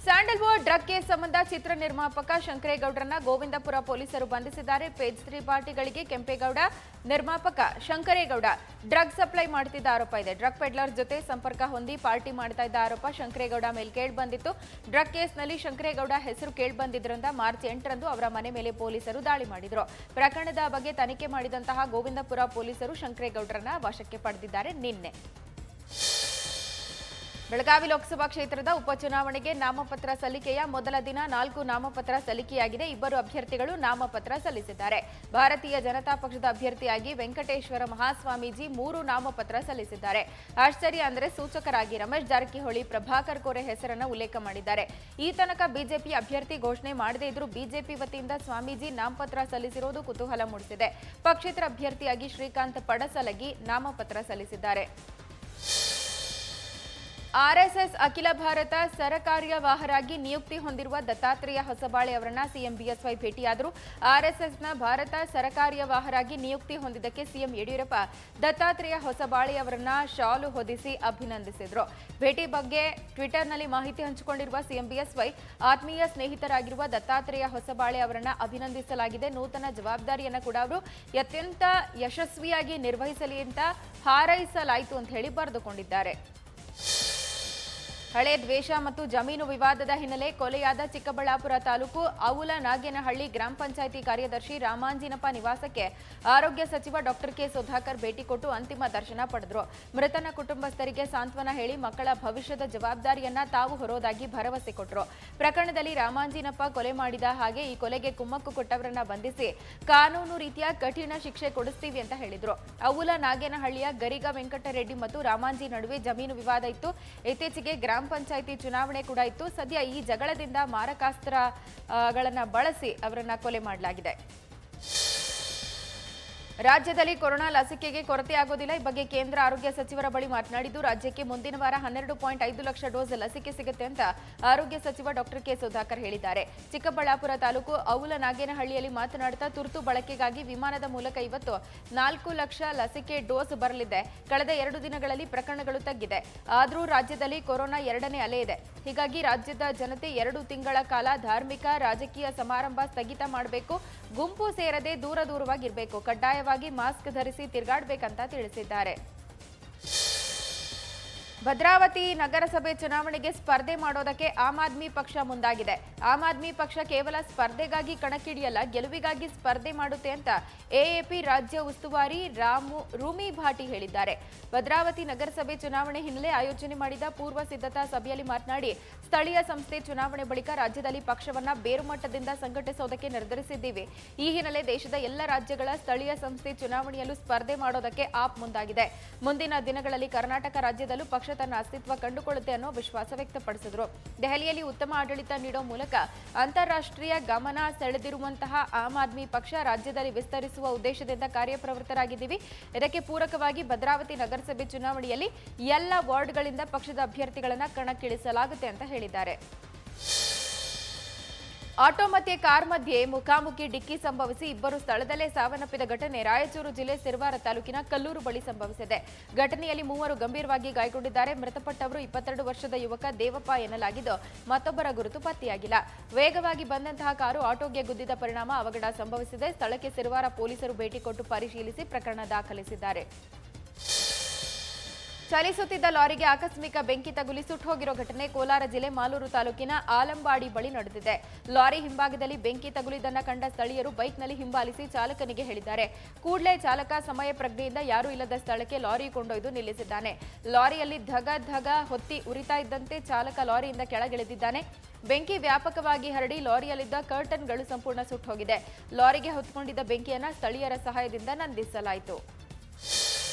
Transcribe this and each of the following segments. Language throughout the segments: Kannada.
ಸ್ಯಾಂಡಲ್ವುಡ್ ಡ್ರಗ್ ಕೇಸ್ ಸಂಬಂಧ ಚಿತ್ರ ನಿರ್ಮಾಪಕ ಶಂಕರೇಗೌಡರನ್ನ ಗೋವಿಂದಪುರ ಪೊಲೀಸರು ಬಂಧಿಸಿದ್ದಾರೆ. ಪೇಜ್ 3 ಪಾರ್ಟಿಗಳಿಗೆ ಕೆಂಪೇಗೌಡ, ನಿರ್ಮಾಪಕ ಶಂಕರೇಗೌಡ ಡ್ರಗ್ ಸಪ್ಲೈ ಮಾಡುತ್ತಿದ್ದ ಆರೋಪ ಇದೆ. ಡ್ರಗ್ ಪೆಡ್ಲರ್ ಜೊತೆ ಸಂಪರ್ಕ ಹೊಂದಿ ಪಾರ್ಟಿ ಮಾಡ್ತಾ ಇದ್ದ ಆರೋಪ ಶಂಕರೇಗೌಡ ಮೇಲೆ ಕೇಳಿಬಂದಿತ್ತು. ಡ್ರಗ್ ಕೇಸ್ನಲ್ಲಿ ಶಂಕರೇಗೌಡ ಹೆಸರು ಕೇಳಿಬಂದಿದ್ರಿಂದ ಮಾರ್ಚ್ 8ರಂದು ಅವರ ಮನೆ ಮೇಲೆ ಪೊಲೀಸರು ದಾಳಿ ಮಾಡಿದ್ರು. ಪ್ರಕರಣದ ಬಗ್ಗೆ ತನಿಖೆ ಮಾಡಿದಂತಹ ಗೋವಿಂದಪುರ ಪೊಲೀಸರು ಶಂಕರೇಗೌಡರನ್ನ ವಶಕ್ಕೆ ಪಡೆದಿದ್ದಾರೆ. ನಿನ್ನೆ ಬೆಳಗಾವಿ ಲೋಕಸಭಾ ಕ್ಷೇತ್ರದ ಉಪಚುನಾವಣೆಗೆ ನಾಮಪತ್ರ ಸಲ್ಲಿಕೆಯ ಮೊದಲ ದಿನ 4 ನಾಮಪತ್ರ ಸಲ್ಲಿಕೆಯಾಗಿದೆ. 2 ಅಭ್ಯರ್ಥಿಗಳು ನಾಮಪತ್ರ ಸಲ್ಲಿಸಿದ್ದಾರೆ. ಭಾರತೀಯ ಜನತಾ ಪಕ್ಷದ ಅಭ್ಯರ್ಥಿಯಾಗಿ ವೆಂಕಟೇಶ್ವರ ಮಹಾಸ್ವಾಮೀಜಿ 3 ನಾಮಪತ್ರ ಸಲ್ಲಿಸಿದ್ದಾರೆ. ಆಶ್ಚರ್ಯ ಅಂದರೆ ಸೂಚಕರಾಗಿ ರಮೇಶ್ ಜಾರಕಿಹೊಳಿ, ಪ್ರಭಾಕರ್ ಕೋರೆ ಹೆಸರನ್ನು ಉಲ್ಲೇಖ ಮಾಡಿದ್ದಾರೆ. ಈ ತನಕ ಬಿಜೆಪಿ ಅಭ್ಯರ್ಥಿ ಘೋಷಣೆ ಮಾಡದೇ ಇದ್ರೂ ಬಿಜೆಪಿ ವತಿಯಿಂದ ಸ್ವಾಮೀಜಿ ನಾಮಪತ್ರ ಸಲ್ಲಿಸಿರುವುದು ಕುತೂಹಲ ಮೂಡಿಸಿದೆ. ಪಕ್ಷೇತರ ಅಭ್ಯರ್ಥಿಯಾಗಿ ಶ್ರೀಕಾಂತ್ ಪಡಸಲಗಿ ನಾಮಪತ್ರ ಸಲ್ಲಿಸಿದ್ದಾರೆ. ಆರ್ಎಸ್ಎಸ್ ಅಖಿಲ ಭಾರತ ಸರಕಾರ್ಯವಾಹರಾಗಿ ನಿಯುಕ್ತಿ ಹೊಂದಿರುವ ದತ್ತಾತ್ರೇಯ ಹೊಸಬಾಳೆ ಅವರನ್ನ ಸಿಎಂ ಬಿಎಸ್ವೈ ಭೇಟಿಯಾದರು. ಆರ್ಎಸ್ಎಸ್ನ ಭಾರತ ಸರಕಾರ್ಯವಾಹರಾಗಿ ನಿಯುಕ್ತಿ ಹೊಂದಿದ್ದಕ್ಕೆ ಸಿಎಂ ಯಡಿಯೂರಪ್ಪ ದತ್ತಾತ್ರೇಯ ಹೊಸಬಾಳೆ ಅವರನ್ನ ಶಾಲು ಹೊದಿಸಿ ಅಭಿನಂದಿಸಿದರು. ಭೇಟಿ ಬಗ್ಗೆ ಟ್ವಿಟರ್ನಲ್ಲಿ ಮಾಹಿತಿ ಹಂಚಿಕೊಂಡಿರುವ ಸಿಎಂ ಬಿಎಸ್ವೈ, ಆತ್ಮೀಯ ಸ್ನೇಹಿತರಾಗಿರುವ ದತ್ತಾತ್ರೇಯ ಹೊಸಬಾಳೆ ಅವರನ್ನ ಅಭಿನಂದಿಸಲಾಗಿದೆ. ನೂತನ ಜವಾಬ್ದಾರಿಯನ್ನು ಕೂಡ ಅವರು ಅತ್ಯಂತ ಯಶಸ್ವಿಯಾಗಿ ನಿರ್ವಹಿಸಲಿ ಅಂತ ಹಾರೈಸಲಾಯಿತು ಅಂತ ಹೇಳಿ ಬರೆದುಕೊಂಡಿದ್ದಾರೆ. ಹಳೆ ದ್ವೇಷ ಮತ್ತು ಜಮೀನು ವಿವಾದದ ಹಿನ್ನೆಲೆ ಕೊಲೆಯಾದ ಚಿಕ್ಕಬಳ್ಳಾಪುರ ತಾಲೂಕು ಅವುಲ ನಾಗೇನಹಳ್ಳಿ ಗ್ರಾಮ ಪಂಚಾಯಿತಿ ಕಾರ್ಯದರ್ಶಿ ರಾಮಾಂಜಿನಪ್ಪ ನಿವಾಸಕ್ಕೆ ಆರೋಗ್ಯ ಸಚಿವ ಡಾಕ್ಟರ್ ಕೆ ಸುಧಾಕರ್ ಭೇಟಿ ಕೊಟ್ಟು ಅಂತಿಮ ದರ್ಶನ ಪಡೆದರು. ಮೃತನ ಕುಟುಂಬಸ್ಥರಿಗೆ ಸಾಂತ್ವನ ಹೇಳಿ ಮಕ್ಕಳ ಭವಿಷ್ಯದ ಜವಾಬ್ದಾರಿಯನ್ನ ತಾವು ಹೊರೋದಾಗಿ ಭರವಸೆ ಕೊಟ್ಟರು. ಪ್ರಕರಣದಲ್ಲಿ ರಾಮಾಂಜಿನಪ್ಪ ಕೊಲೆ ಮಾಡಿದ ಹಾಗೆ ಈ ಕೊಲೆಗೆ ಕುಮ್ಮಕ್ಕು ಕೊಟ್ಟವರನ್ನ ಬಂಧಿಸಿ ಕಾನೂನು ರೀತಿಯ ಕಠಿಣ ಶಿಕ್ಷೆ ಕೊಡಿಸ್ತೀವಿ ಅಂತ ಹೇಳಿದ್ರು. ಅವುಲ ನಾಗೇನಹಳ್ಳಿಯ ಗರಿಗ ವೆಂಕಟರೆಡ್ಡಿ ಮತ್ತು ರಾಮಾಂಜಿ ನಡುವೆ ಜಮೀನು ವಿವಾದ ಇತ್ತು. ಇತ್ತೀಚೆಗೆ ಗ್ರಾಮ ಪಂಚಾಯಿತಿ ಚುನಾವಣೆ ಕೂಡ ಇತ್ತು. ಸದ್ಯ ಈ ಜಗಳದಿಂದ ಮಾರಕಾಸ್ತ್ರಗಳನ್ನ ಬಳಸಿ ಅವರನ್ನ ಕೊಲೆ ಮಾಡಲಾಗಿದೆ. ರಾಜ್ಯದಲ್ಲಿ ಕೊರೋನಾ ಲಸಿಕೆಗೆ ಕೊರತೆಯಾಗೋದಿಲ್ಲ. ಈ ಬಗ್ಗೆ ಕೇಂದ್ರ ಆರೋಗ್ಯ ಸಚಿವರ ಬಳಿ ಮಾತನಾಡಿದ್ದು, ರಾಜ್ಯಕ್ಕೆ ಮುಂದಿನ ವಾರ 12.5 ಲಕ್ಷ ಡೋಸ್ ಲಸಿಕೆ ಸಿಗುತ್ತೆ ಅಂತ ಆರೋಗ್ಯ ಸಚಿವ ಡಾಕ್ಟರ್ ಕೆ ಸುಧಾಕರ್ ಹೇಳಿದ್ದಾರೆ. ಚಿಕ್ಕಬಳ್ಳಾಪುರ ತಾಲೂಕು ಅವುಲ ನಾಗೇನಹಳ್ಳಿಯಲ್ಲಿ ಮಾತನಾಡುತ್ತಾ, ತುರ್ತು ಬಳಕೆಗಾಗಿ ವಿಮಾನದ ಮೂಲಕ ಇವತ್ತು 4 ಲಕ್ಷ ಲಸಿಕೆ ಡೋಸ್ ಬರಲಿದೆ. ಕಳೆದ 2 ದಿನಗಳಲ್ಲಿ ಪ್ರಕರಣಗಳು ತಗ್ಗಿದೆ. ಆದರೂ ರಾಜ್ಯದಲ್ಲಿ ಕೊರೋನಾ 2ನೇ ಅಲೆ ಇದೆ. ಹೀಗಾಗಿ ರಾಜ್ಯದ ಜನತೆ 2 ತಿಂಗಳ ಕಾಲ ಧಾರ್ಮಿಕ, ರಾಜಕೀಯ ಸಮಾರಂಭ ಸ್ಥಗಿತ ಮಾಡಬೇಕು. ಗುಂಪು ಸೇರದೆ ದೂರವಾಗಿರಬೇಕು. ಕಡ್ಡಾಯವಾಗಿ ಮಾಸ್ಕ್ ಧರಿಸಿ ತಿರುಗಾಡಬೇಕಂತ ತಿಳಿಸಿದ್ದಾರೆ. ಭದ್ರಾವತಿ ನಗರಸಭೆ ಚುನಾವಣೆಗೆ ಸ್ಪರ್ಧೆ ಮಾಡೋದಕ್ಕೆ ಆಮ್ ಆದ್ಮಿ ಪಕ್ಷ ಮುಂದಾಗಿದೆ. ಆಮ್ ಆದ್ಮಿ ಪಕ್ಷ ಕೇವಲ ಸ್ಪರ್ಧೆಗಾಗಿ ಕಣಕ್ಕಿಳಿಯಲ್ಲ, ಗೆಲುವಿಗಾಗಿ ಸ್ಪರ್ಧೆ ಮಾಡುತ್ತೆ ಅಂತ ಎಎಪಿ ರಾಜ್ಯ ಉಸ್ತುವಾರಿ ರೂಮಿ ಭಾಟಿ ಹೇಳಿದ್ದಾರೆ. ಭದ್ರಾವತಿ ನಗರಸಭೆ ಚುನಾವಣೆ ಹಿನ್ನೆಲೆ ಆಯೋಜನೆ ಮಾಡಿದ ಪೂರ್ವ ಸಿದ್ಧತಾ ಸಭೆಯಲ್ಲಿ ಮಾತನಾಡಿ, ಸ್ಥಳೀಯ ಸಂಸ್ಥೆ ಚುನಾವಣೆ ಬಳಿಕ ರಾಜ್ಯದಲ್ಲಿ ಪಕ್ಷವನ್ನ ಬೇರುಮಟ್ಟದಿಂದ ಸಂಘಟಿಸೋದಕ್ಕೆ ನಿರ್ಧರಿಸಿದ್ದೀವಿ. ಈ ಹಿನ್ನೆಲೆ ದೇಶದ ಎಲ್ಲ ರಾಜ್ಯಗಳ ಸ್ಥಳೀಯ ಸಂಸ್ಥೆ ಚುನಾವಣೆಯಲ್ಲೂ ಸ್ಪರ್ಧೆ ಮಾಡೋದಕ್ಕೆ ಆಪ್ ಮುಂದಾಗಿದೆ. ಮುಂದಿನ ದಿನಗಳಲ್ಲಿ ಕರ್ನಾಟಕ ರಾಜ್ಯದಲ್ಲೂ ಪಕ್ಷ ತನ್ನ ಅಸ್ತಿತ್ವ ಕಂಡುಕೊಳ್ಳುತ್ತೆ ಅನ್ನೋ ವಿಶ್ವಾಸ ವ್ಯಕ್ತಪಡಿಸಿದರು. ದೆಹಲಿಯಲ್ಲಿ ಉತ್ತಮ ಆಡಳಿತ ನೀಡೋ ಮೂಲಕ ಅಂತಾರಾಷ್ಟ್ರೀಯ ಗಮನ ಸೆಳೆದಿರುವಂತಹ ಆಮ್ ಆದ್ಮಿ ಪಕ್ಷ ರಾಜ್ಯದಲ್ಲಿ ವಿಸ್ತರಿಸುವ ಉದ್ದೇಶದಿಂದ ಕಾರ್ಯಪ್ರವೃತ್ತರಾಗಿದ್ದೀವಿ. ಇದಕ್ಕೆ ಪೂರಕವಾಗಿ ಭದ್ರಾವತಿ ನಗರಸಭೆ ಚುನಾವಣೆಯಲ್ಲಿ ಎಲ್ಲ ವಾರ್ಡ್ಗಳಿಂದ ಪಕ್ಷದ ಅಭ್ಯರ್ಥಿಗಳನ್ನು ಕಣಕ್ಕಿಳಿಸಲಾಗುತ್ತೆ ಅಂತ ಹೇಳಿದ್ದಾರೆ. ಆಟೋ ಮತ್ತೆ ಕಾರ್ ಮಧ್ಯೆ ಮುಖಾಮುಖಿ ಡಿಕ್ಕಿ ಸಂಭವಿಸಿ 2 ಸ್ಥಳದಲ್ಲೇ ಸಾವನ್ನಪ್ಪಿದ ಘಟನೆ ರಾಯಚೂರು ಜಿಲ್ಲೆ ಸಿರವಾರ ತಾಲೂಕಿನ ಕಲ್ಲೂರು ಬಳಿ ಸಂಭವಿಸಿದೆ. ಘಟನೆಯಲ್ಲಿ 3 ಗಂಭೀರವಾಗಿ ಗಾಯಗೊಂಡಿದ್ದಾರೆ. ಮೃತಪಟ್ಟವರು 22 ವರ್ಷದ ಯುವಕ ದೇವಪ್ಪ ಎನ್ನಲಾಗಿದ್ದು, ಮತ್ತೊಬ್ಬರ ಗುರುತು ಪತ್ತೆಯಾಗಿಲ್ಲ. ವೇಗವಾಗಿ ಬಂದಂತಹ ಕಾರು ಆಟೋಗೆ ಗುದ್ದಿದ ಪರಿಣಾಮ ಅವಘಡ ಸಂಭವಿಸಿದೆ. ಸ್ಥಳಕ್ಕೆ ಸಿರವಾರ ಪೊಲೀಸರು ಭೇಟಿ ಕೊಟ್ಟು ಪರಿಶೀಲಿಸಿ ಪ್ರಕರಣ ದಾಖಲಿಸಿದ್ದಾರೆ. ಚಲಿಸುತ್ತಿದ್ದ ಲಾರಿಗೆ ಆಕಸ್ಮಿಕ ಬೆಂಕಿ ತಗುಲಿ ಸುಟ್ಟುಹೋಗಿರೋ ಘಟನೆ ಕೋಲಾರ ಜಿಲ್ಲೆ ಮಾಲೂರು ತಾಲೂಕಿನ ಆಲಂಬಾಡಿ ಬಳಿ ನಡೆದಿದೆ. ಲಾರಿ ಹಿಂಭಾಗದಲ್ಲಿ ಬೆಂಕಿ ತಗುಲಿದ್ದನ್ನ ಕಂಡ ಸ್ಥಳೀಯರು ಬೈಕ್ನಲ್ಲಿ ಹಿಂಬಾಲಿಸಿ ಚಾಲಕನಿಗೆ ಹೇಳಿದ್ದಾರೆ. ಕೂಡಲೇ ಚಾಲಕ ಸಮಯ ಪ್ರಜ್ಞೆಯಿಂದ ಯಾರೂ ಇಲ್ಲದ ಸ್ಥಳಕ್ಕೆ ಲಾರಿ ಕೊಂಡೊಯ್ದು ನಿಲ್ಲಿಸಿದ್ದಾನೆ. ಲಾರಿಯಲ್ಲಿ ಧಗ ಹೊತ್ತಿ ಉರಿತಾ ಇದ್ದಂತೆ ಚಾಲಕ ಲಾರಿಯಿಂದ ಕೆಳಗಿಳಿದಿದ್ದಾನೆ. ಬೆಂಕಿ ವ್ಯಾಪಕವಾಗಿ ಹರಡಿ ಲಾರಿಯಲ್ಲಿದ್ದ ಕರ್ಟನ್ಗಳು ಸಂಪೂರ್ಣ ಸುಟ್ಟುಹೋಗಿದೆ. ಲಾರಿಗೆ ಹೊತ್ತುಕೊಂಡಿದ್ದ ಬೆಂಕಿಯನ್ನ ಸ್ಥಳೀಯರ ಸಹಾಯದಿಂದ ನಂದಿಸಲಾಯಿತು.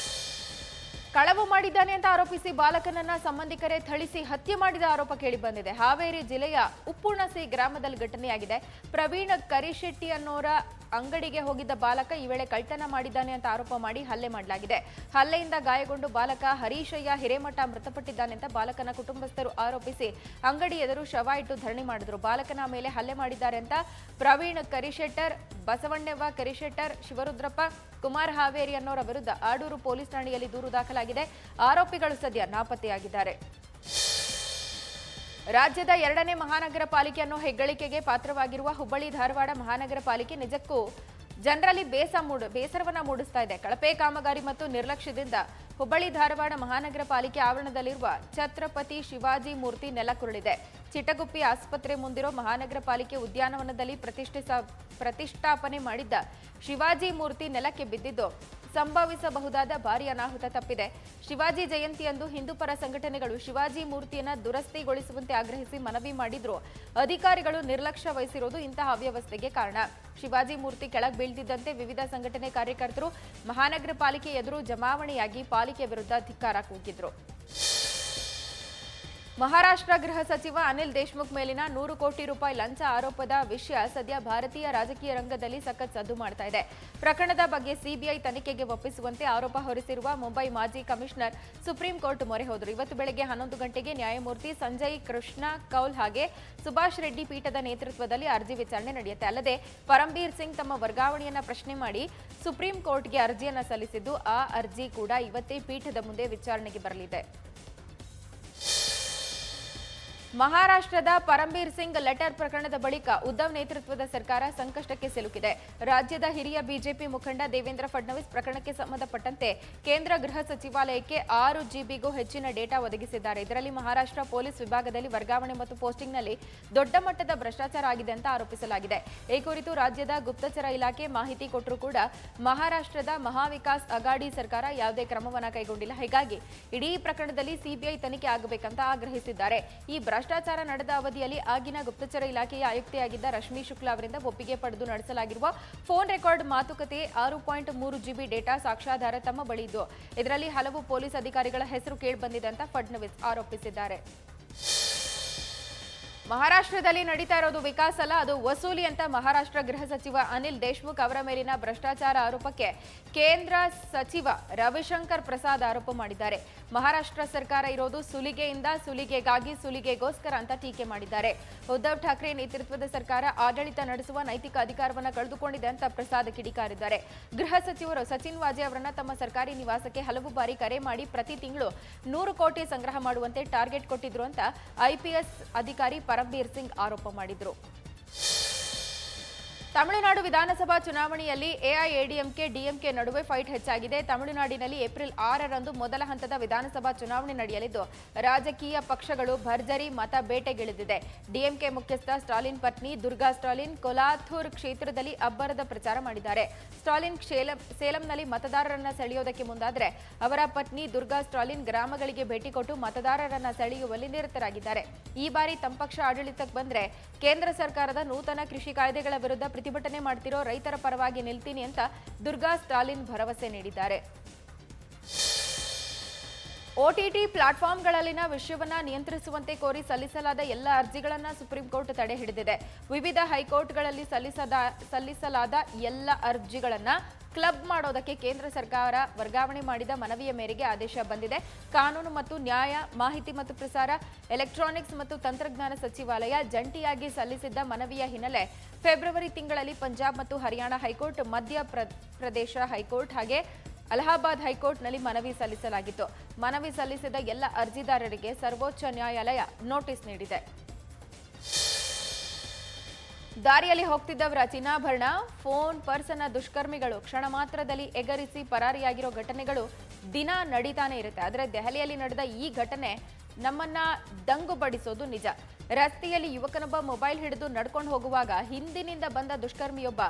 ಕಳವು ಮಾಡಿದ್ದಾನೆ ಅಂತ ಆರೋಪಿಸಿ ಬಾಲಕನನ್ನ ಸಂಬಂಧಿಕರೇ ಥಳಿಸಿ ಹತ್ಯೆ ಮಾಡಿದ ಆರೋಪ ಕೇಳಿಬಂದಿದೆ. ಹಾವೇರಿ ಜಿಲ್ಲೆಯ ಉಪ್ಪುಣಸಿ ಗ್ರಾಮದಲ್ಲಿ ಘಟನೆಯಾಗಿದೆ. ಪ್ರವೀಣ್ ಕರಿಶೆಟ್ಟಿ ಅನ್ನೋರ ಅಂಗಡಿಗೆ ಹೋಗಿದ್ದ ಬಾಲಕ ಈ ವೇಳೆ ಕಳ್ತನ ಮಾಡಿದ್ದಾನೆ ಅಂತ ಆರೋಪ ಮಾಡಿ ಹಲ್ಲೆ ಮಾಡಲಾಗಿದೆ. ಹಲ್ಲೆಯಿಂದ ಗಾಯಗೊಂಡು ಬಾಲಕ ಹರೀಶಯ್ಯ ಹಿರೇಮಠ ಮೃತಪಟ್ಟಿದ್ದಾನೆ ಅಂತ ಬಾಲಕನ ಕುಟುಂಬಸ್ಥರು ಆರೋಪಿಸಿ ಅಂಗಡಿ ಎದುರು ಶವ ಇಟ್ಟು ಧರಣಿ ಮಾಡಿದ್ರು. ಬಾಲಕನ ಮೇಲೆ ಹಲ್ಲೆ ಮಾಡಿದ್ದಾರೆ ಅಂತ ಪ್ರವೀಣ್ ಕರಿಶೆಟ್ಟರ್, ಬಸವಣ್ಣವ್ವ ಕರಿಶೆಟ್ಟರ್, ಶಿವರುದ್ರಪ್ಪ, ಕುಮಾರ್ ಹಾವೇರಿ ಅನ್ನೋರ ವಿರುದ್ಧ ಆಡೂರು ಪೊಲೀಸ್ ಠಾಣೆಯಲ್ಲಿ ದೂರು ದಾಖಲಾಗಿದೆ. ಆರೋಪಿಗಳು ಸದ್ಯ ನಾಪತ್ತೆಯಾಗಿದ್ದಾರೆ. ರಾಜ್ಯದ 2ನೇ ಮಹಾನಗರ ಪಾಲಿಕೆ ಅನ್ನೋ ಹೆಗ್ಗಳಿಕೆಗೆ ಪಾತ್ರವಾಗಿರುವ ಹುಬ್ಬಳ್ಳಿ ಧಾರವಾಡ ಮಹಾನಗರ ಪಾಲಿಕೆ ನಿಜಕ್ಕೂ ಜನರಲ್ಲಿ ಬೇಸರವನ್ನ ಮೂಡಿಸ್ತಾ ಇದೆ. ಕಳಪೆ ಕಾಮಗಾರಿ ಮತ್ತು ನಿರ್ಲಕ್ಷ್ಯದಿಂದ ಹುಬ್ಬಳ್ಳಿ ಧಾರವಾಡ ಮಹಾನಗರ ಪಾಲಿಕೆ ಆವರಣದಲ್ಲಿರುವ ಛತ್ರಪತಿ ಶಿವಾಜಿ ಮೂರ್ತಿ ನೆಲಕ್ಕುರುಳಿದೆ. ಚಿಟಗುಪ್ಪಿ ಆಸ್ಪತ್ರೆ ಮುಂದಿರೋ ಮಹಾನಗರ ಪಾಲಿಕೆ ಉದ್ಯಾನವನದಲ್ಲಿ ಪ್ರತಿಷ್ಠಾಪನೆ ಮಾಡಿದ್ದ ಶಿವಾಜಿ ಮೂರ್ತಿ ನೆಲಕ್ಕೆ ಬಿದ್ದಿದ್ದು ಸಂಭವಿಸಬಹುದಾದ ಭಾರೀ ಅನಾಹುತ ತಪ್ಪಿದೆ. ಶಿವಾಜಿ ಜಯಂತಿಯಂದು ಹಿಂದೂಪರ ಸಂಘಟನೆಗಳು ಶಿವಾಜಿ ಮೂರ್ತಿಯನ್ನು ದುರಸ್ತಿಗೊಳಿಸುವಂತೆ ಆಗ್ರಹಿಸಿ ಮನವಿ ಮಾಡಿದ್ರು. ಅಧಿಕಾರಿಗಳು ನಿರ್ಲಕ್ಷ್ಯ ವಹಿಸಿರುವುದು ಇಂತಹ ಅವ್ಯವಸ್ಥೆಗೆ ಕಾರಣ. ಶಿವಾಜಿ ಮೂರ್ತಿ ಕೆಳಗೆ ಬೀಳ್ತಿದ್ದಂತೆ ವಿವಿಧ ಸಂಘಟನೆ ಕಾರ್ಯಕರ್ತರು ಮಹಾನಗರ ಪಾಲಿಕೆ ಎದುರು ಜಮಾವಣೆಯಾಗಿ ಪಾಲಿಕೆ ವಿರುದ್ಧ ಧಿಕ್ಕಾರ ಕೂಗಿದ್ರು. ಮಹಾರಾಷ್ಟ್ರ ಗೃಹ ಸಚಿವ ಅನಿಲ್ ದೇಶ್ಮುಖ್ ಮೇಲಿನ 100 ಕೋಟಿ ರೂಪಾಯಿ ಲಂಚ ಆರೋಪದ ವಿಷಯ ಸದ್ಯ ಭಾರತೀಯ ರಾಜಕೀಯ ರಂಗದಲ್ಲಿ ಸಖತ್ ಸದ್ದು ಮಾಡ್ತಾ ಇದೆ. ಪ್ರಕರಣದ ಬಗ್ಗೆ ಸಿಬಿಐ ತನಿಖೆಗೆ ಒಪ್ಪಿಸುವಂತೆ ಆರೋಪ ಹೊರಿಸಿರುವ ಮುಂಬೈ ಮಾಜಿ ಕಮಿಷನರ್ ಸುಪ್ರೀಂ ಕೋರ್ಟ್ ಮೊರೆ ಹೋದರು. ಇವತ್ತು ಬೆಳಗ್ಗೆ 11 ಗಂಟೆಗೆ ನ್ಯಾಯಮೂರ್ತಿ ಸಂಜಯ್ ಕೃಷ್ಣ ಕೌಲ್ ಹಾಗೆ ಸುಭಾಷ್ ರೆಡ್ಡಿ ಪೀಠದ ನೇತೃತ್ವದಲ್ಲಿ ಅರ್ಜಿ ವಿಚಾರಣೆ ನಡೆಯುತ್ತೆ. ಅಲ್ಲದೆ ಪರಂಬೀರ್ ಸಿಂಗ್ ತಮ್ಮ ವರ್ಗಾವಣೆಯನ್ನ ಪ್ರಶ್ನೆ ಮಾಡಿ ಸುಪ್ರೀಂ ಕೋರ್ಟ್ಗೆ ಅರ್ಜಿಯನ್ನ ಸಲ್ಲಿಸಿದ್ದು, ಆ ಅರ್ಜಿ ಕೂಡ ಇವತ್ತೇ ಪೀಠದ ಮುಂದೆ ವಿಚಾರಣೆಗೆ ಬರಲಿದೆ. ಮಹಾರಾಷ್ಟ್ರದ ಪರಂಬೀರ್ ಸಿಂಗ್ ಲೆಟರ್ ಪ್ರಕರಣದ ಬಳಿಕ ಉದ್ಧವ್ ನೇತೃತ್ವದ ಸರ್ಕಾರ ಸಂಕಷ್ಟಕ್ಕೆ ಸಿಲುಕಿದೆ. ರಾಜ್ಯದ ಹಿರಿಯ ಬಿಜೆಪಿ ಮುಖಂಡ ದೇವೇಂದ್ರ ಫಡ್ನವೀಸ್ ಪ್ರಕರಣಕ್ಕೆ ಸಂಬಂಧಪಟ್ಟಂತೆ ಕೇಂದ್ರ ಗೃಹ ಸಚಿವಾಲಯಕ್ಕೆ 6 ಜಿಬಿಗೂ ಹೆಚ್ಚಿನ ಡೇಟಾ ಒದಗಿಸಿದ್ದಾರೆ. ಇದರಲ್ಲಿ ಮಹಾರಾಷ್ಟ್ರ ಪೊಲೀಸ್ ವಿಭಾಗದಲ್ಲಿ ವರ್ಗಾವಣೆ ಮತ್ತು ಪೋಸ್ಟಿಂಗ್ನಲ್ಲಿ ದೊಡ್ಡ ಮಟ್ಟದ ಭ್ರಷ್ಟಾಚಾರ ಆಗಿದೆ ಅಂತ ಆರೋಪಿಸಲಾಗಿದೆ. ಈ ಕುರಿತು ರಾಜ್ಯದ ಗುಪ್ತಚರ ಇಲಾಖೆ ಮಾಹಿತಿ ಕೊಟ್ಟರೂ ಕೂಡ ಮಹಾರಾಷ್ಟ್ರದ ಮಹಾವಿಕಾಸ್ ಅಗಾಡಿ ಸರ್ಕಾರ ಯಾವುದೇ ಕ್ರಮವನ್ನು ಕೈಗೊಂಡಿಲ್ಲ. ಹೀಗಾಗಿ ಇಡೀ ಪ್ರಕರಣದಲ್ಲಿ ಸಿಬಿಐ ತನಿಖೆ ಆಗಬೇಕಂತ ಆಗ್ರಹಿಸಿದ್ದಾರೆ. ಈ ಭ್ರಷ್ಟಾಚಾರ ನಡೆದ ಅವಧಿಯಲ್ಲಿ ಆಗಿನ ಗುಪ್ತಚರ ಇಲಾಖೆಯ ಆಯುಕ್ತೆಯಾಗಿದ್ದ ರಶ್ಮಿ ಶುಕ್ಲಾ ಅವರಿಂದ ಒಪ್ಪಿಗೆ ಪಡೆದು ನಡೆಸಲಾಗಿರುವ ಫೋನ್ ರೆಕಾರ್ಡ್ ಮಾತುಕತೆ 6.3 ಜಿಬಿ ಡೇಟಾ ಸಾಕ್ಷ್ಯಾಧಾರ ತಮ್ಮ ಬಳಿ ಇದ್ದು, ಇದರಲ್ಲಿ ಹಲವು ಪೊಲೀಸ್ ಅಧಿಕಾರಿಗಳ ಹೆಸರು ಕೇಳಿಬಂದಿದೆ ಅಂತ ಫಡ್ನವೀಸ್ ಆರೋಪಿಸಿದ್ದಾರೆ. ಮಹಾರಾಷ್ಟ್ರದಲ್ಲಿ ನಡೀತಾ ಇರೋದು ವಿಕಾಸ ಅಲ್ಲ, ಅದು ವಸೂಲಿ ಅಂತ ಮಹಾರಾಷ್ಟ್ರ ಗೃಹ ಸಚಿವ ಅನಿಲ್ ದೇಶ್ಮುಖ್ ಅವರ ಮೇಲಿನ ಭ್ರಷ್ಟಾಚಾರ ಆರೋಪಕ್ಕೆ ಕೇಂದ್ರ ಸಚಿವ ರವಿಶಂಕರ್ ಪ್ರಸಾದ್ ಆರೋಪ ಮಾಡಿದ್ದಾರೆ. ಮಹಾರಾಷ್ಟ್ರ ಸರ್ಕಾರ ಇರೋದು ಸುಲಿಗೆಯಿಂದ ಸುಲಿಗೆಗಾಗಿ, ಸುಲಿಗೆಗೋಸ್ಕರ ಅಂತ ಟೀಕೆ ಮಾಡಿದ್ದಾರೆ. ಉದ್ಧವ್ ಠಾಕ್ರೆ ನೇತೃತ್ವದ ಸರ್ಕಾರ ಆಡಳಿತ ನಡೆಸುವ ನೈತಿಕ ಅಧಿಕಾರವನ್ನು ಕಳೆದುಕೊಂಡಿದೆ ಅಂತ ಪ್ರಸಾದ್ ಕಿಡಿಕಾರಿದ್ದಾರೆ. ಗೃಹ ಸಚಿವರು ಸಚಿನ್ ವಾಜೆ ಅವರನ್ನ ತಮ್ಮ ಸರ್ಕಾರಿ ನಿವಾಸಕ್ಕೆ ಹಲವು ಬಾರಿ ಕರೆ ಮಾಡಿ ಪ್ರತಿ ತಿಂಗಳು 100 ಕೋಟಿ ಸಂಗ್ರಹ ಮಾಡುವಂತೆ ಟಾರ್ಗೆಟ್ ಕೊಟ್ಟಿದ್ರು ಅಂತ ಐಪಿಎಸ್ ಅಧಿಕಾರಿ ಪರಂಬೀರ್ ಸಿಂಗ್ ಆರೋಪ ಮಾಡಿದ್ರು. ತಮಿಳುನಾಡು ವಿಧಾನಸಭಾ ಚುನಾವಣೆಯಲ್ಲಿ ಎಐಎಡಿಎಂಕೆ ಡಿಎಂಕೆ ನಡುವೆ ಫೈಟ್ ಹೆಚ್ಚಾಗಿದೆ. ತಮಿಳುನಾಡಿನಲ್ಲಿ ಏಪ್ರಿಲ್ 6ರಂದು ಮೊದಲ ಹಂತದ ವಿಧಾನಸಭಾ ಚುನಾವಣೆ ನಡೆಯಲಿದ್ದು, ರಾಜಕೀಯ ಪಕ್ಷಗಳು ಭರ್ಜರಿ ಮತ ಬೇಟೆಗಿಳಿದಿದೆ. ಡಿಎಂಕೆ ಮುಖ್ಯಸ್ಥ ಸ್ಟಾಲಿನ್ ಪತ್ನಿ ದುರ್ಗಾ ಸ್ಟಾಲಿನ್ ಕೊಲಾಥೂರ್ ಕ್ಷೇತ್ರದಲ್ಲಿ ಅಬ್ಬರದ ಪ್ರಚಾರ ಮಾಡಿದ್ದಾರೆ. ಸ್ಟಾಲಿನ್ ಸೇಲಂನಲ್ಲಿ ಮತದಾರರನ್ನ ಸೆಳೆಯೋದಕ್ಕೆ ಮುಂದಾದರೆ ಅವರ ಪತ್ನಿ ದುರ್ಗಾ ಸ್ಟಾಲಿನ್ ಗ್ರಾಮಗಳಿಗೆ ಭೇಟಿ ಕೊಟ್ಟು ಮತದಾರರನ್ನ ಸೆಳೆಯುವಲ್ಲಿ ನಿರತರಾಗಿದ್ದಾರೆ. ಈ ಬಾರಿ ತಮ್ಮ ಪಕ್ಷ ಆಡಳಿತಕ್ಕೆ ಬಂದ್ರೆ ಕೇಂದ್ರ ಸರ್ಕಾರದ ನೂತನ ಕೃಷಿ ಕಾಯ್ದೆಗಳ ವಿರುದ್ಧ ಪ್ರತಿಭಟನೆ ಮಾಡ್ತಿರೋ ರೈತರ ಪರವಾಗಿ ನಿಲ್ತೀನಿ ಅಂತ ದುರ್ಗಾ ಸ್ಟಾಲಿನ್ ಭರವಸೆ ನೀಡಿದ್ದಾರೆ. ಓಟಿಟಿ ಪ್ಲಾಟ್ಫಾರ್ಮ್ಗಳಲ್ಲಿನ ವಿಷಯವನ್ನ ನಿಯಂತ್ರಿಸುವಂತೆ ಕೋರಿ ಸಲ್ಲಿಸಲಾದ ಎಲ್ಲ ಅರ್ಜಿಗಳನ್ನು ಸುಪ್ರೀಂ ಕೋರ್ಟ್ ತಡೆ ಹಿಡಿದಿದೆ. ವಿವಿಧ ಹೈಕೋರ್ಟ್ಗಳಲ್ಲಿ ಸಲ್ಲಿಸಲಾದ ಎಲ್ಲ ಅರ್ಜಿಗಳನ್ನು ಕ್ಲಬ್ ಮಾಡೋದಕ್ಕೆ ಕೇಂದ್ರ ಸರ್ಕಾರ ವರ್ಗಾವಣೆ ಮಾಡಿದ ಮನವಿಯ ಮೇರೆಗೆ ಆದೇಶ ಬಂದಿದೆ. ಕಾನೂನು ಮತ್ತು ನ್ಯಾಯ, ಮಾಹಿತಿ ಮತ್ತು ಪ್ರಸಾರ, ಎಲೆಕ್ಟ್ರಾನಿಕ್ಸ್ ಮತ್ತು ತಂತ್ರಜ್ಞಾನ ಸಚಿವಾಲಯ ಜಂಟಿಯಾಗಿ ಸಲ್ಲಿಸಿದ್ದ ಮನವಿಯ ಹಿನ್ನೆಲೆ ಫೆಬ್ರವರಿ ತಿಂಗಳಲ್ಲಿ ಪಂಜಾಬ್ ಮತ್ತು ಹರಿಯಾಣ ಹೈಕೋರ್ಟ್, ಮಧ್ಯಪ್ರದೇಶ ಹೈಕೋರ್ಟ್ ಹಾಗೆ ಅಲಹಾಬಾದ್ ಹೈಕೋರ್ಟ್ನಲ್ಲಿ ಮನವಿ ಸಲ್ಲಿಸಲಾಗಿತ್ತು. ಮನವಿ ಸಲ್ಲಿಸಿದ ಎಲ್ಲ ಅರ್ಜಿದಾರರಿಗೆ ಸರ್ವೋಚ್ಚ ನ್ಯಾಯಾಲಯ ನೋಟಿಸ್ ನೀಡಿದೆ. ದಾರಿಯಲ್ಲಿ ಹೋಗ್ತಿದ್ದವರ ಚಿನ್ನಾಭರಣ, ಫೋನ್, ಪರ್ಸನ್ನ ದುಷ್ಕರ್ಮಿಗಳು ಕ್ಷಣ ಮಾತ್ರದಲ್ಲಿ ಎಗರಿಸಿ ಪರಾರಿಯಾಗಿರೋ ಘಟನೆಗಳು ದಿನ ನಡೀತಾನೆ ಇರುತ್ತೆ. ಆದರೆ ದೆಹಲಿಯಲ್ಲಿ ನಡೆದ ಈ ಘಟನೆ ನಮ್ಮನ್ನ ದಂಗುಬಡಿಸೋದು ನಿಜ. ರಸ್ತೆಯಲ್ಲಿ ಯುವಕನೊಬ್ಬ ಮೊಬೈಲ್ ಹಿಡಿದು ನಡ್ಕೊಂಡು ಹೋಗುವಾಗ ಹಿಂದಿನಿಂದ ಬಂದ ದುಷ್ಕರ್ಮಿಯೊಬ್ಬ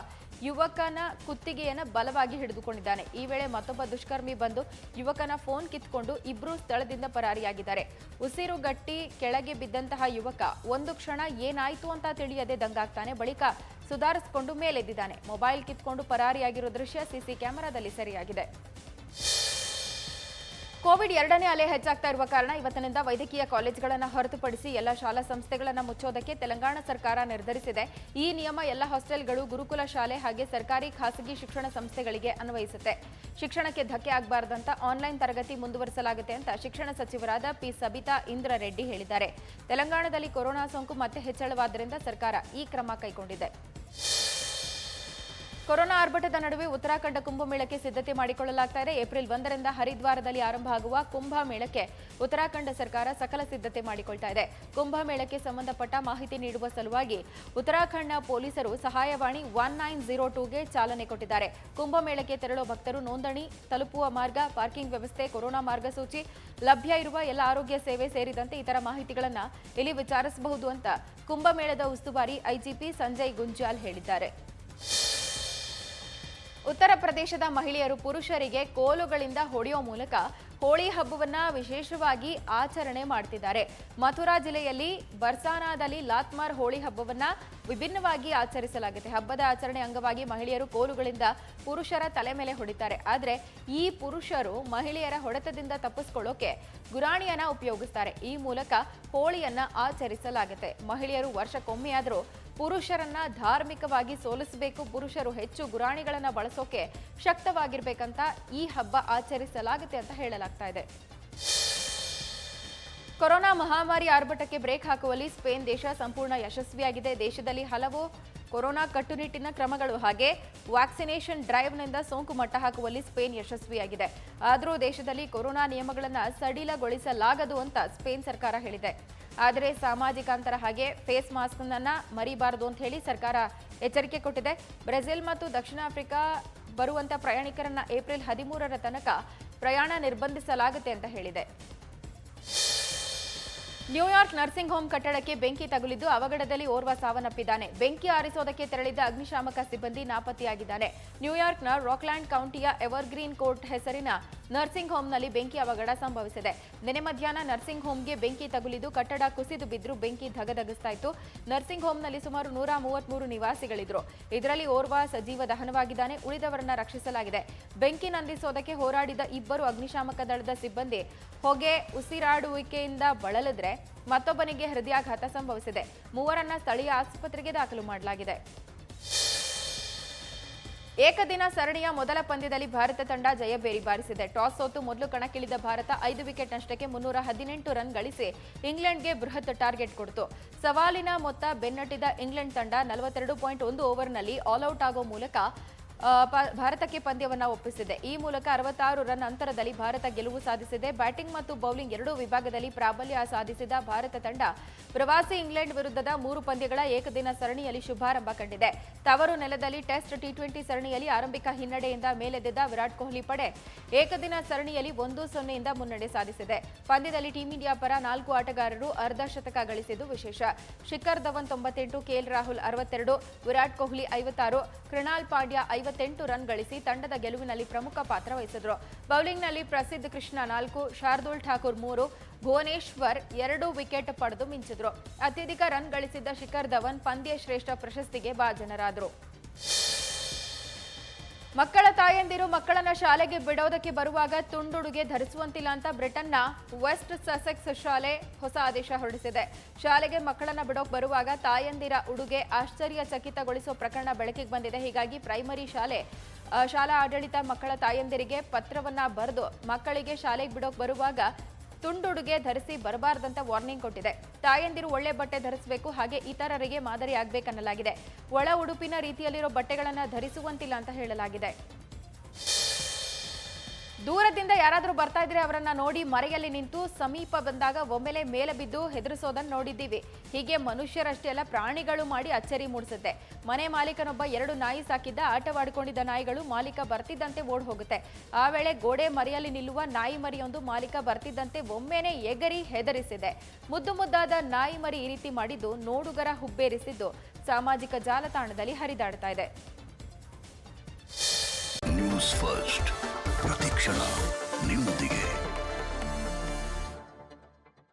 ಯುವಕನ ಕುತ್ತಿಗೆಯನ್ನು ಬಲವಾಗಿ ಹಿಡಿದುಕೊಂಡಿದ್ದಾನೆ. ಈ ವೇಳೆ ಮತ್ತೊಬ್ಬ ದುಷ್ಕರ್ಮಿ ಬಂದು ಯುವಕನ ಫೋನ್ ಕಿತ್ಕೊಂಡು ಇಬ್ಬರೂ ಸ್ಥಳದಿಂದ ಪರಾರಿಯಾಗಿದ್ದಾರೆ. ಉಸಿರುಗಟ್ಟಿ ಕೆಳಗೆ ಬಿದ್ದಂತಹ ಯುವಕ ಒಂದು ಕ್ಷಣ ಏನಾಯ್ತು ಅಂತ ತಿಳಿಯದೆ ದಂಗಾಗ್ತಾನೆ. ಬಳಿಕ ಸುಧಾರಿಸಿಕೊಂಡು ಮೇಲೆದ್ದಿದ್ದಾನೆ. ಮೊಬೈಲ್ ಕಿತ್ಕೊಂಡು ಪರಾರಿಯಾಗಿರೋ ದೃಶ್ಯ ಸಿಸಿ ಕ್ಯಾಮೆರಾದಲ್ಲಿ ಸೆರೆಯಾಗಿದೆ. ಕೋವಿಡ್ 2ನೇ ಅಲೆ ಹೆಚ್ಚಾಗ್ತಾ ಇರುವ ಕಾರಣ ಇವತ್ತಿನಿಂದ ವೈದ್ಯಕೀಯ ಕಾಲೇಜುಗಳನ್ನು ಹೊರತುಪಡಿಸಿ ಎಲ್ಲ ಶಾಲಾ ಸಂಸ್ಥೆಗಳನ್ನು ಮುಚ್ಚೋದಕ್ಕೆ ತೆಲಂಗಾಣ ಸರ್ಕಾರ ನಿರ್ಧರಿಸಿದೆ. ಈ ನಿಯಮ ಎಲ್ಲ ಹಾಸ್ಟೆಲ್ಗಳು, ಗುರುಕುಲ ಶಾಲೆ ಹಾಗೆ ಸರ್ಕಾರಿ ಖಾಸಗಿ ಶಿಕ್ಷಣ ಸಂಸ್ಥೆಗಳಿಗೆ ಅನ್ವಯಿಸುತ್ತೆ. ಶಿಕ್ಷಣಕ್ಕೆ ಧಕ್ಕೆ ಆಗಬಾರದಂತ ಆನ್ಲೈನ್ ತರಗತಿ ಮುಂದುವರಿಸಲಾಗುತ್ತೆ ಅಂತ ಶಿಕ್ಷಣ ಸಚಿವರಾದ ಪಿ ಸಬಿತಾ ಇಂದ್ರ ರೆಡ್ಡಿ ಹೇಳಿದ್ದಾರೆ. ತೆಲಂಗಾಣದಲ್ಲಿ ಕೊರೋನಾ ಸೋಂಕು ಮತ್ತೆ ಹೆಚ್ಚಳವಾದ್ದರಿಂದ ಸರ್ಕಾರ ಈ ಕ್ರಮ ಕೈಗೊಂಡಿದೆ. ಕೊರೋನಾ ಆರ್ಭಟದ ನಡುವೆ ಉತ್ತರಾಖಂಡ ಕುಂಭಮೇಳಕ್ಕೆ ಸಿದ್ಧತೆ ಮಾಡಿಕೊಳ್ಳಲಾಗ್ತಾ ಇದೆ. ಏಪ್ರಿಲ್ 1ರಿಂದ ಹರಿದ್ವಾರದಲ್ಲಿ ಆರಂಭ ಆಗುವ ಕುಂಭಮೇಳಕ್ಕೆ ಉತ್ತರಾಖಂಡ ಸರ್ಕಾರ ಸಕಲ ಸಿದ್ಧತೆ ಮಾಡಿಕೊಳ್ತಾ ಇದೆ. ಕುಂಭಮೇಳಕ್ಕೆ ಸಂಬಂಧಪಟ್ಟ ಮಾಹಿತಿ ನೀಡುವ ಸಲುವಾಗಿ ಉತ್ತರಾಖಂಡ ಪೊಲೀಸರು ಸಹಾಯವಾಣಿ 1902ಗೆ ಚಾಲನೆ ಕೊಟ್ಟಿದ್ದಾರೆ. ಕುಂಭಮೇಳಕ್ಕೆ ತೆರಳುವ ಭಕ್ತರು ನೋಂದಣಿ, ತಲುಪುವ ಮಾರ್ಗ, ಪಾರ್ಕಿಂಗ್ ವ್ಯವಸ್ಥೆ, ಕೊರೋನಾ ಮಾರ್ಗಸೂಚಿ, ಲಭ್ಯ ಇರುವ ಎಲ್ಲ ಆರೋಗ್ಯ ಸೇವೆ ಸೇರಿದಂತೆ ಇತರ ಮಾಹಿತಿಗಳನ್ನು ಇಲ್ಲಿ ವಿಚಾರಿಸಬಹುದು ಅಂತ ಕುಂಭಮೇಳದ ಉಸ್ತುವಾರಿ ಐಜಿಪಿ ಸಂಜಯ್ ಗುಂಜಾಲ್ ಹೇಳಿದ್ದಾರೆ. ಉತ್ತರ ಪ್ರದೇಶದ ಮಹಿಳೆಯರು ಪುರುಷರಿಗೆ ಕೋಲುಗಳಿಂದ ಹೊಡೆಯುವ ಮೂಲಕ ಹೋಳಿ ಹಬ್ಬವನ್ನ ವಿಶೇಷವಾಗಿ ಆಚರಣೆ ಮಾಡ್ತಿದ್ದಾರೆ. ಮಥುರಾ ಜಿಲ್ಲೆಯಲ್ಲಿ ಬರ್ಸಾನಾದಲ್ಲಿ ಲಾತ್ಮಾರ್ ಹೋಳಿ ಹಬ್ಬವನ್ನ ವಿಭಿನ್ನವಾಗಿ ಆಚರಿಸಲಾಗಿದೆ. ಹಬ್ಬದ ಆಚರಣೆ ಅಂಗವಾಗಿ ಮಹಿಳೆಯರು ಕೋಲುಗಳಿಂದ ಪುರುಷರ ತಲೆ ಮೇಲೆ ಹೊಡಿತಾರೆ. ಆದರೆ ಈ ಪುರುಷರು ಮಹಿಳೆಯರ ಹೊಡೆತದಿಂದ ತಪ್ಪಿಸಿಕೊಳ್ಳೋಕೆ ಗುರಾಣಿಯನ್ನ ಉಪಯೋಗಿಸ್ತಾರೆ. ಈ ಮೂಲಕ ಹೋಳಿಯನ್ನ ಆಚರಿಸಲಾಗುತ್ತೆ. ಮಹಿಳೆಯರು ವರ್ಷಕ್ಕೊಮ್ಮೆಯಾದರೂ ಪುರುಷರನ್ನ ಧಾರ್ಮಿಕವಾಗಿ ಸೋಲಿಸಬೇಕು, ಪುರುಷರು ಹೆಚ್ಚು ಗುರಾಣಿಗಳನ್ನ ಬಳಸೋಕೆ ಶಕ್ತವಾಗಿರ್ಬೇಕಂತ ಈ ಹಬ್ಬ ಆಚರಿಸಲಾಗುತ್ತೆ ಅಂತ ಹೇಳಲಾಗ್ತಾ ಇದೆ. ಕೊರೋನಾ ಮಹಾಮಾರಿ ಆರ್ಭಟಕ್ಕೆ ಬ್ರೇಕ್ ಹಾಕುವಲ್ಲಿ ಸ್ಪೇನ್ ದೇಶ ಸಂಪೂರ್ಣ ಯಶಸ್ವಿಯಾಗಿದೆ. ದೇಶದಲ್ಲಿ ಹಲವು ಕೊರೋನಾ ಕಟ್ಟುನಿಟ್ಟಿನ ಕ್ರಮಗಳು ಹಾಗೆ ವ್ಯಾಕ್ಸಿನೇಷನ್ ಡ್ರೈವ್ನಿಂದ ಸೋಂಕು ಮಟ್ಟ ಹಾಕುವಲ್ಲಿ ಸ್ಪೇನ್ ಯಶಸ್ವಿಯಾಗಿದೆ. ಆದರೂ ದೇಶದಲ್ಲಿ ಕೊರೋನಾ ನಿಯಮಗಳನ್ನು ಸಡಿಲಗೊಳಿಸಲಾಗದು ಅಂತ ಸ್ಪೇನ್ ಸರ್ಕಾರ ಹೇಳಿದೆ. ಆದರೆ ಸಾಮಾಜಿಕ ಅಂತರ ಹಾಗೆ ಫೇಸ್ ಮಾಸ್ಕ್ ಅನ್ನ ಮರಿಬಾರದು ಅಂತ ಹೇಳಿ ಸರ್ಕಾರ ಎಚ್ಚರಿಕೆ ಕೊಟ್ಟಿದೆ. ಬ್ರೆಜಿಲ್ ಮತ್ತು ದಕ್ಷಿಣ ಆಫ್ರಿಕಾ ಬರುವಂತ ಪ್ರಯಾಣಿಕರನ್ನ ಏಪ್ರಿಲ್ 13ರ ತನಕ ಪ್ರಯಾಣ ನಿರ್ಬಂಧಿಸಲಾಗುತ್ತೆ ಅಂತ ಹೇಳಿದೆ. ನ್ಯೂಯಾರ್ಕ್ ನರ್ಸಿಂಗ್ ಹೋಮ್ ಕಟ್ಟಡಕ್ಕೆ ಬೆಂಕಿ ತಗುಲಿದ್ದು ಅವಘಡದಲ್ಲಿ ಓರ್ವ ಸಾವನ್ನಪ್ಪಿದ್ದಾನೆ. ಬೆಂಕಿ ಆರಿಸೋದಕ್ಕೆ ತೆರಳಿದ್ದ ಅಗ್ನಿಶಾಮಕ ಸಿಬ್ಬಂದಿ ನಾಪತ್ತೆಯಾಗಿದ್ದಾನೆ. ನ್ಯೂಯಾರ್ಕ್ನ ರಾಕ್ಲ್ಯಾಂಡ್ ಕೌಂಟಿಯ ಎವರ್ಗ್ರೀನ್ ಕೋರ್ಟ್ ಹೆಸರಿನ ನರ್ಸಿಂಗ್ ಹೋಮ್ನಲ್ಲಿ ಬೆಂಕಿ ಅವಘಡ ಸಂಭವಿಸಿದೆ. ನಿನ್ನೆ ಮಧ್ಯಾಹ್ನ ನರ್ಸಿಂಗ್ ಹೋಮ್ಗೆ ಬೆಂಕಿ ತಗುಲಿದ್ದು ಕಟ್ಟಡ ಕುಸಿದು ಬಿದ್ದು ಬೆಂಕಿ ಧಗಧಗಿಸ್ತಾ ಇತ್ತು. ನರ್ಸಿಂಗ್ ಹೋಮ್ನಲ್ಲಿ ಸುಮಾರು 133 ನಿವಾಸಿಗಳಿದ್ರು. ಇದರಲ್ಲಿ ಓರ್ವ ಸಜೀವ ದಹನವಾಗಿದ್ದಾನೆ. ಉಳಿದವರನ್ನ ರಕ್ಷಿಸಲಾಗಿದೆ. ಬೆಂಕಿ ನಂದಿಸೋದಕ್ಕೆ ಹೋರಾಡಿದ ಇಬ್ಬರು ಅಗ್ನಿಶಾಮಕ ದಳದ ಸಿಬ್ಬಂದಿ ಹೊಗೆ ಉಸಿರಾಡುವಿಕೆಯಿಂದ ಬಳಲಿದ್ರೆ ಮತ್ತೊಬ್ಬನಿಗೆ ಹೃದಯಾಘಾತ ಸಂಭವಿಸಿದೆ. ಮೂವರನ್ನ ಸ್ಥಳೀಯ ಆಸ್ಪತ್ರೆಗೆ ದಾಖಲು ಮಾಡಲಾಗಿದೆ. ಏಕದಿನ ಸರಣಿಯ ಮೊದಲ ಪಂದ್ಯದಲ್ಲಿ ಭಾರತ ತಂಡ ಜಯಬೇರಿ ಬಾರಿಸಿದೆ. ಟಾಸ್ ಸೋತು ಮೊದಲು ಕಣಕ್ಕಿಳಿದ ಭಾರತ 5 ವಿಕೆಟ್ ನಷ್ಟಕ್ಕೆ 318 ರನ್ ಗಳಿಸಿ ಇಂಗ್ಲೆಂಡ್ಗೆ ಬೃಹತ್ ಟಾರ್ಗೆಟ್ ಕೊಡಿತು. ಸವಾಲಿನ ಮೊತ್ತ ಬೆನ್ನಟ್ಟಿದ ಇಂಗ್ಲೆಂಡ್ ತಂಡ 42.1 ಓವರ್ನಲ್ಲಿ ಆಲ್ಔಟ್ ಆಗೋ ಮೂಲಕ ಭಾರತಕ್ಕೆ ಪಂದ್ಯವನ್ನ ಒಪ್ಪಿಸಿದೆ. ಈ ಮೂಲಕ 66 ರನ್ ಅಂತರದಲ್ಲಿ ಭಾರತ ಗೆಲುವು ಸಾಧಿಸಿದೆ. ಬ್ಯಾಟಿಂಗ್ ಮತ್ತು ಬೌಲಿಂಗ್ ಎರಡೂ ವಿಭಾಗದಲ್ಲಿ ಪ್ರಾಬಲ್ಯ ಸಾಧಿಸಿದ ಭಾರತ ತಂಡ ಪ್ರವಾಸಿ ಇಂಗ್ಲೆಂಡ್ ವಿರುದ್ಧದ 3 ಪಂದ್ಯಗಳ ಏಕದಿನ ಸರಣಿಯಲ್ಲಿ ಶುಭಾರಂಭ ಕಂಡಿದೆ. ತವರು ನೆಲದಲ್ಲಿ ಟೆಸ್ಟ್ ಟಿ20 ಸರಣಿಯಲ್ಲಿ ಆರಂಭಿಕ ಹಿನ್ನಡೆಯಿಂದ ಮೇಲೆದ್ದ ವಿರಾಟ್ ಕೊಹ್ಲಿ ಪಡೆ ಏಕದಿನ ಸರಣಿಯಲ್ಲಿ 1-0 ಮುನ್ನಡೆ ಸಾಧಿಸಿದೆ. ಪಂದ್ಯದಲ್ಲಿ ಟೀಂ ಇಂಡಿಯಾ ಪರ 4 ಆಟಗಾರರು ಅರ್ಧ ಶತಕ ಗಳಿಸಿದ್ದು ವಿಶೇಷ. ಶಿಖರ್ ಧವನ್ 98, ಕೆಎಲ್ ರಾಹುಲ್ 62, ವಿರಾಟ್ ಕೊಹ್ಲಿ 56, ಕೃಣಾಲ್ ಪಾಂಡ್ಯ 58 ರನ್ ಗಳಿಸಿ ತಂಡದ ಗೆಲುವಿನಲ್ಲಿ ಪ್ರಮುಖ ಪಾತ್ರ ವಹಿಸಿದ್ರು. ಬೌಲಿಂಗ್ನಲ್ಲಿ ಪ್ರಸಿದ್ಧ ಕೃಷ್ಣ 4, ಶಾರ್ದೂಲ್ ಠಾಕೂರ್ 3, ಭುವನೇಶ್ವರ್ 2 ವಿಕೆಟ್ ಪಡೆದು ಮಿಂಚಿದ್ರು. ಅತ್ಯಧಿಕ ರನ್ ಗಳಿಸಿದ್ದ ಶಿಖರ್ ಧವನ್ ಪಂದ್ಯ ಶ್ರೇಷ್ಠ ಪ್ರಶಸ್ತಿಗೆ ಭಾಜನರಾದರು. ಮಕ್ಕಳ ತಾಯಂದಿರು ಮಕ್ಕಳನ್ನ ಶಾಲೆಗೆ ಬಿಡೋದಕ್ಕೆ ಬರುವಾಗ ತುಂಡುಡುಗೆ ಧರಿಸುವಂತಿಲ್ಲ ಅಂತ ಬ್ರಿಟನ್ನ ವೆಸ್ಟ್ ಸಸೆಕ್ಸ್ ಶಾಲೆ ಹೊಸ ಆದೇಶ ಹೊರಡಿಸಿದೆ. ಶಾಲೆಗೆ ಮಕ್ಕಳನ್ನ ಬಿಡೋಕೆ ಬರುವಾಗ ತಾಯಂದಿರ ಉಡುಗೆ ಆಶ್ಚರ್ಯಚಕಿತಗೊಳಿಸುವ ಪ್ರಕರಣ ಬೆಳಕಿಗೆ ಬಂದಿದೆ. ಹೀಗಾಗಿ ಪ್ರೈಮರಿ ಶಾಲಾ ಆಡಳಿತ ಮಕ್ಕಳ ತಾಯಂದಿರಿಗೆ ಪತ್ರವನ್ನ ಬರೆದು ಮಕ್ಕಳಿಗೆ ಶಾಲೆಗೆ ಬಿಡೋಕೆ ಬರುವಾಗ ತುಂಡುಡುಗೆ ಧರಿಸಿ ಬರಬಾರದಂತ ವಾರ್ನಿಂಗ್ ಕೊಟ್ಟಿದೆ. ತಾಯಂದಿರು ಒಳ್ಳೆ ಬಟ್ಟೆ ಧರಿಸಬೇಕು, ಹಾಗೆ ಇತರರಿಗೆ ಮಾದರಿ ಆಗಬೇಕನ್ನಲಾಗಿದೆ. ಒಳ ಉಡುಪಿನ ರೀತಿಯಲ್ಲಿರೋ ಬಟ್ಟೆಗಳನ್ನು ಧರಿಸುವಂತಿಲ್ಲ ಅಂತ ಹೇಳಲಾಗಿದೆ. ದೂರದಿಂದ ಯಾರಾದರೂ ಬರ್ತಾ ಇದ್ರೆ ಅವರನ್ನ ನೋಡಿ ಮರೆಯಲ್ಲಿ ನಿಂತು ಸಮೀಪ ಬಂದಾಗ ಒಮ್ಮೆಲೆ ಮೇಲೆ ಬಿದ್ದು ಹೆದರಿಸೋದನ್ನ ನೋಡಿದ್ದೀವಿ. ಹೀಗೆ ಮನುಷ್ಯರಷ್ಟೇ ಅಲ್ಲ, ಪ್ರಾಣಿಗಳು ಮಾಡಿ ಅಚ್ಚರಿ ಮೂಡಿಸುತ್ತೆ. ಮನೆ ಮಾಲೀಕನೊಬ್ಬ 2 ನಾಯಿ ಸಾಕಿದ್ದ. ಆಟವಾಡಿಕೊಂಡಿದ್ದ ನಾಯಿಗಳು ಮಾಲೀಕ ಬರ್ತಿದ್ದಂತೆ ಓಡ್ ಹೋಗುತ್ತೆ. ಆ ವೇಳೆ ಗೋಡೆ ಮರೆಯಲ್ಲಿ ನಿಲ್ಲುವ ನಾಯಿ ಮರಿಯೊಂದು ಮಾಲೀಕ ಬರ್ತಿದ್ದಂತೆ ಒಮ್ಮೆನೆ ಎಗರಿ ಹೆದರಿಸಿದೆ. ಮುದ್ದು ಮುದ್ದಾದ ನಾಯಿ ಮರಿ ಈ ರೀತಿ ಮಾಡಿದ್ದು ನೋಡುಗರ ಹುಬ್ಬೇರಿಸಿದ್ದು ಸಾಮಾಜಿಕ ಜಾಲತಾಣದಲ್ಲಿ ಹರಿದಾಡ್ತಾ ಇದೆ. ನ್ಯೂಸ್ ಫಸ್ಟ್ ಪ್ರತಿಕ್ಷಣ ನಿಮ್ಮೊಂದಿಗೆ.